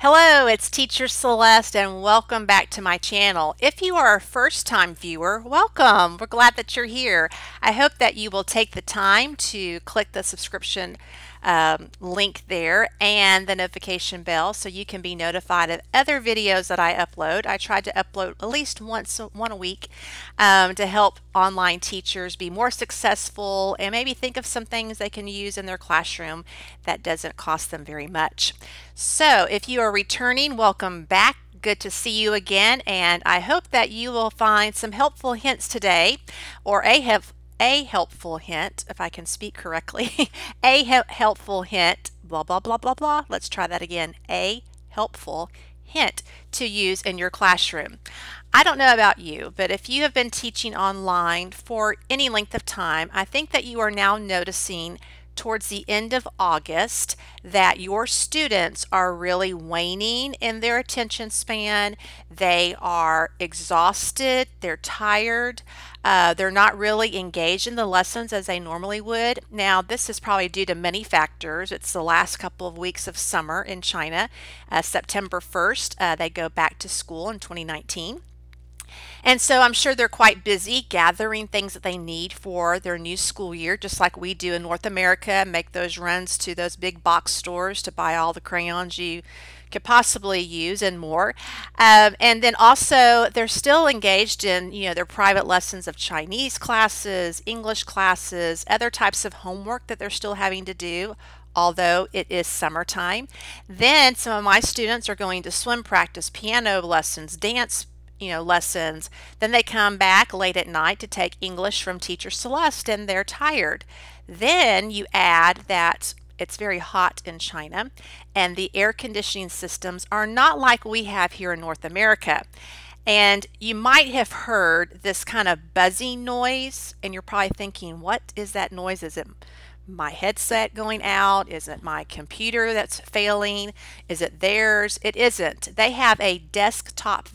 Hello, it's Teacher Celeste and welcome back to my channel. If you are a first-time viewer, welcome. We're glad that you're here. I hope that you will take the time to click the subscription link there and the notification bell so you can be notified of other videos that I upload. I try to upload at least one a week to help online teachers be more successful and maybe think of some things they can use in their classroom that doesn't cost them very much. So if you are returning, welcome back. Good to see you again, and I hope that you will find some helpful hints today, or a helpful hint, if I can speak correctly. Helpful hint, blah, blah, blah, blah, blah. Let's try that again. A helpful hint to use in your classroom. I don't know about you, but if you have been teaching online for any length of time, I think that you are now noticing towards the end of August that your students are really waning in their attention span. They are exhausted, they're tired, they're not really engaged in the lessons as they normally would. Now, this is probably due to many factors. It's the last couple of weeks of summer in China. September 1st, they go back to school in 2019. And so I'm sure they're quite busy gathering things that they need for their new school year, just like we do in North America, make those runs to those big box stores to buy all the crayons you could possibly use and more. And then also they're still engaged in, their private lessons of Chinese classes, English classes, other types of homework that they're still having to do, although it is summertime. Then some of my students are going to swim practice, piano lessons, dance lessons. Then they come back late at night to take English from Teacher Celeste and they're tired. Then you add that it's very hot in China and the air conditioning systems are not like we have here in North America. And you might have heard this kind of buzzing noise and you're probably thinking, what is that noise? Is it my headset going out? Is it my computer that's failing? Is it theirs? It isn't. They have a desktop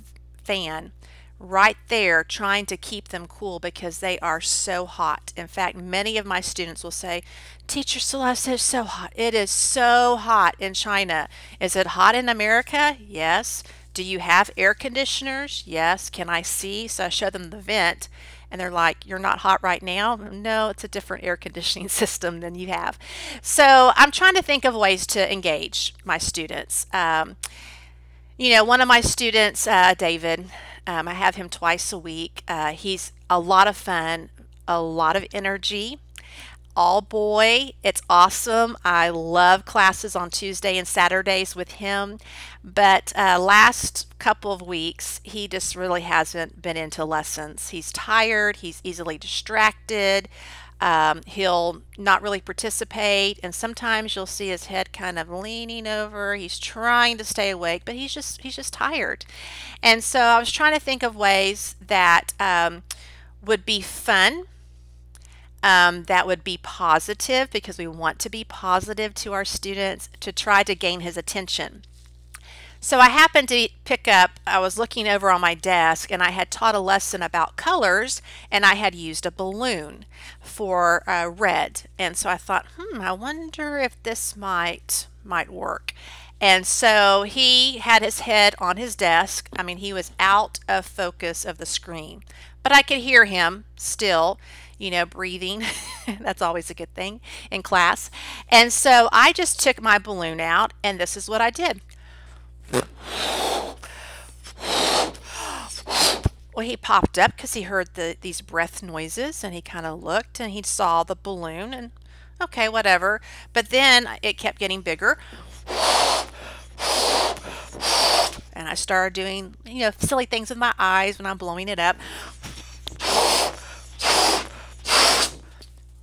fan right there trying to keep them cool because they are so hot. In fact, many of my students will say, Teacher Celeste, it's so hot. It is so hot in China. Is it hot in America? Yes. Do you have air conditioners? Yes. Can I see? So I show them the vent and they're like, you're not hot right now? No, it's a different air conditioning system than you have. So I'm trying to think of ways to engage my students. One of my students, David, I have him twice a week. He's a lot of fun, a lot of energy, all boy. It's awesome. I love classes on Tuesday and Saturdays with him. But last couple of weeks, he just really hasn't been into lessons. He's tired. He's easily distracted. He'll not really participate, and sometimes you'll see his head kind of leaning over. He's trying to stay awake, but he's just tired. And so I was trying to think of ways that would be fun, that would be positive, because we want to be positive to our students, to try to gain his attention. So I happened to pick up, I was looking over on my desk and I had taught a lesson about colors and I had used a balloon for red. And so I thought, I wonder if this might work. And so he had his head on his desk. I mean, he was out of focus of the screen, but I could hear him still, breathing. That's always a good thing in class. And so I just took my balloon out and this is what I did. Well, he popped up because he heard these breath noises and he kind of looked and he saw the balloon and okay, whatever. But then it kept getting bigger. And I started doing, silly things with my eyes when I'm blowing it up.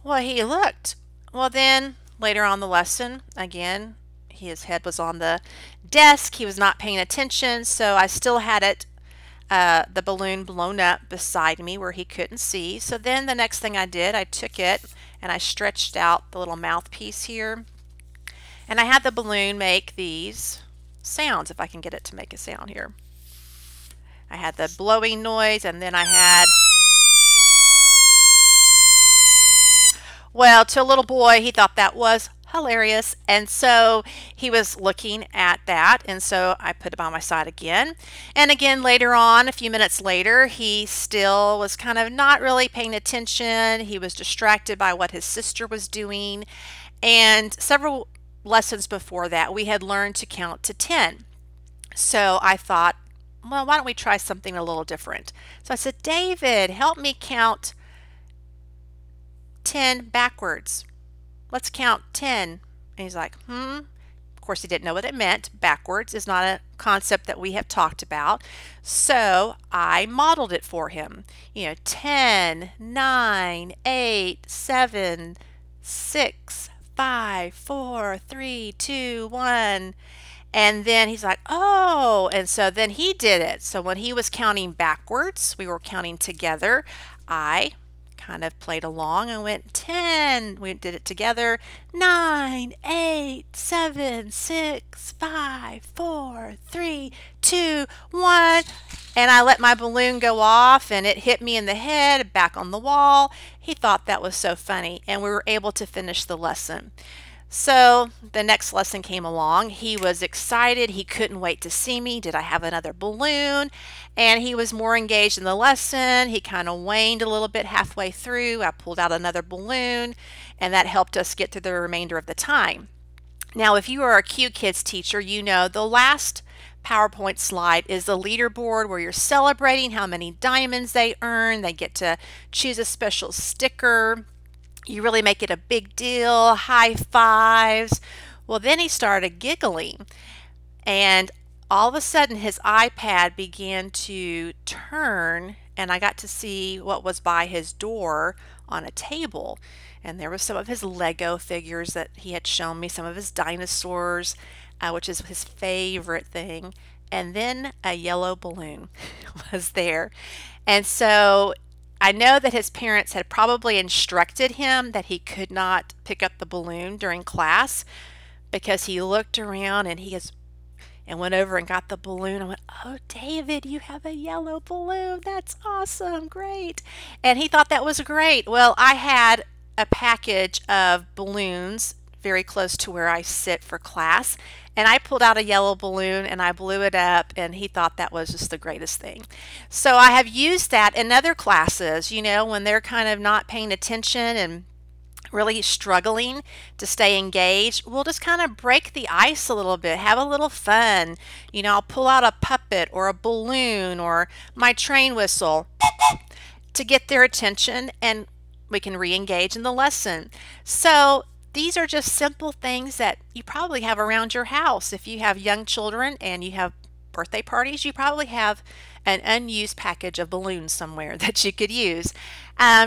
Well, he looked. Well, then later on the lesson, again, his head was on the desk. He was not paying attention, so I still had it, the balloon blown up beside me where he couldn't see. So then the next thing I did, I took it and I stretched out the little mouthpiece here. And I had the balloon make these sounds, if I can get it to make a sound here. I had the blowing noise and then I had... Well, to a little boy, he thought that was hilarious. And so he was looking at that, and so I put him on my side again. And again later on, a few minutes later, he still was kind of not really paying attention. He was distracted by what his sister was doing. And several lessons before that, we had learned to count to 10. So I thought, well, why don't we try something a little different? So I said, David, help me count 10 backwards. Let's count 10. And he's like, Of course, he didn't know what it meant. Backwards is not a concept that we have talked about. So I modeled it for him. 10, 9, 8, 7, 6, 5, 4, 3, 2, 1. And then he's like, oh, and so then he did it. So when he was counting backwards, we were counting together. I kind of played along and went 10. We did it together. 9, 8, 7, 6, 5, 4, 3, 2, 1. And I let my balloon go off and it hit me in the head, back on the wall. He thought that was so funny, and we were able to finish the lesson. So the next lesson came along. He was excited. He couldn't wait to see me. Did I have another balloon? And he was more engaged in the lesson. He kind of waned a little bit halfway through. I pulled out another balloon, and that helped us get through the remainder of the time. Now, if you are a QKids teacher, you know the last PowerPoint slide is the leaderboard where you're celebrating how many diamonds they earn. They get to choose a special sticker. You really make it a big deal, high fives. Well, then he started giggling, and all of a sudden his iPad began to turn, and I got to see what was by his door on a table. And there was some of his Lego figures that he had shown me, some of his dinosaurs, which is his favorite thing. And then a yellow balloon was there. And so I know that his parents had probably instructed him that he could not pick up the balloon during class, because he looked around and and went over and got the balloon. I went, oh, David, you have a yellow balloon. That's awesome. Great. And he thought that was great. Well, I had a package of balloons very close to where I sit for class, and I pulled out a yellow balloon and I blew it up, and he thought that was just the greatest thing. So I have used that in other classes, when they're kind of not paying attention and really struggling to stay engaged. We'll just kind of break the ice a little bit, have a little fun. I'll pull out a puppet or a balloon or my train whistle to get their attention, and we can re-engage in the lesson. So these are just simple things that you probably have around your house. If you have young children and you have birthday parties, you probably have an unused package of balloons somewhere that you could use.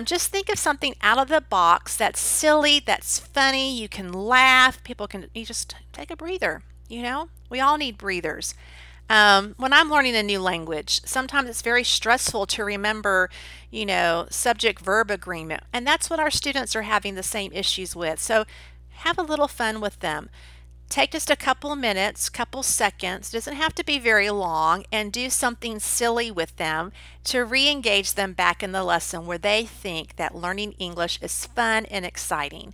Just think of something out of the box that's silly, that's funny. You can laugh. You just take a breather. We all need breathers. When I'm learning a new language, sometimes it's very stressful to remember, subject-verb agreement. And that's what our students are having the same issues with. So have a little fun with them. Take just a couple minutes, couple seconds, doesn't have to be very long, and do something silly with them to re-engage them back in the lesson where they think that learning English is fun and exciting.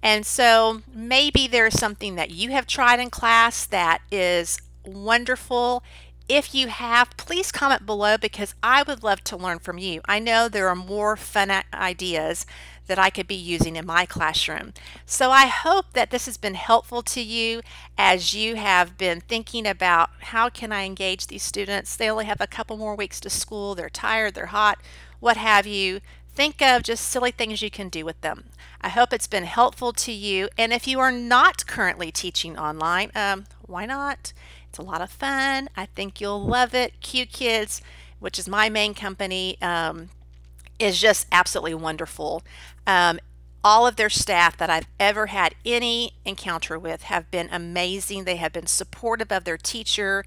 And so maybe there's something that you have tried in class that is wonderful. If you have, please comment below, because I would love to learn from you. I know there are more fun ideas that I could be using in my classroom. So I hope that this has been helpful to you as you have been thinking about how can I engage these students. They only have a couple more weeks to school. They're tired, they're hot, what have you. Think of just silly things you can do with them. I hope it's been helpful to you. And if you are not currently teaching online, why not? It's a lot of fun. I think you'll love it. QKids, which is my main company, is just absolutely wonderful. All of their staff that I've ever had any encounter with have been amazing. They have been supportive of their teachers.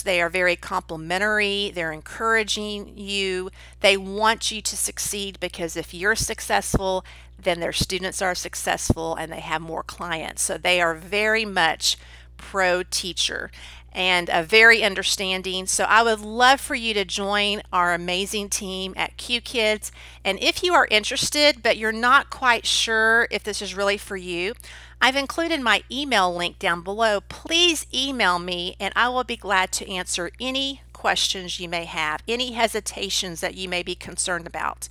They are very complimentary. They're encouraging you. They want you to succeed, because if you're successful, then their students are successful and they have more clients. So they are very much pro teacher and very understanding. So I would love for you to join our amazing team at QKids. And if you are interested, but you're not quite sure if this is really for you, I've included my email link down below. Please email me and I will be glad to answer any questions you may have, any hesitations that you may be concerned about.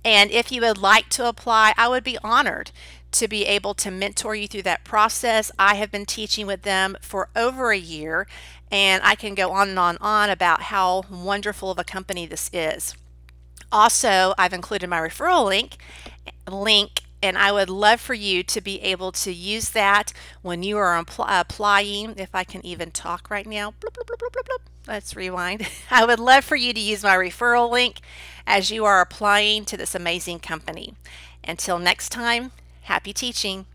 And if you would like to apply, I would be honored to be able to mentor you through that process. I have been teaching with them for over a year, and I can go on and on about how wonderful of a company this is. Also, I've included my referral link, and I would love for you to be able to use that when you are applying. If I can even talk right now. Bloop, bloop, bloop, bloop, bloop. Let's rewind. I would love for you to use my referral link as you are applying to this amazing company. Until next time, happy teaching.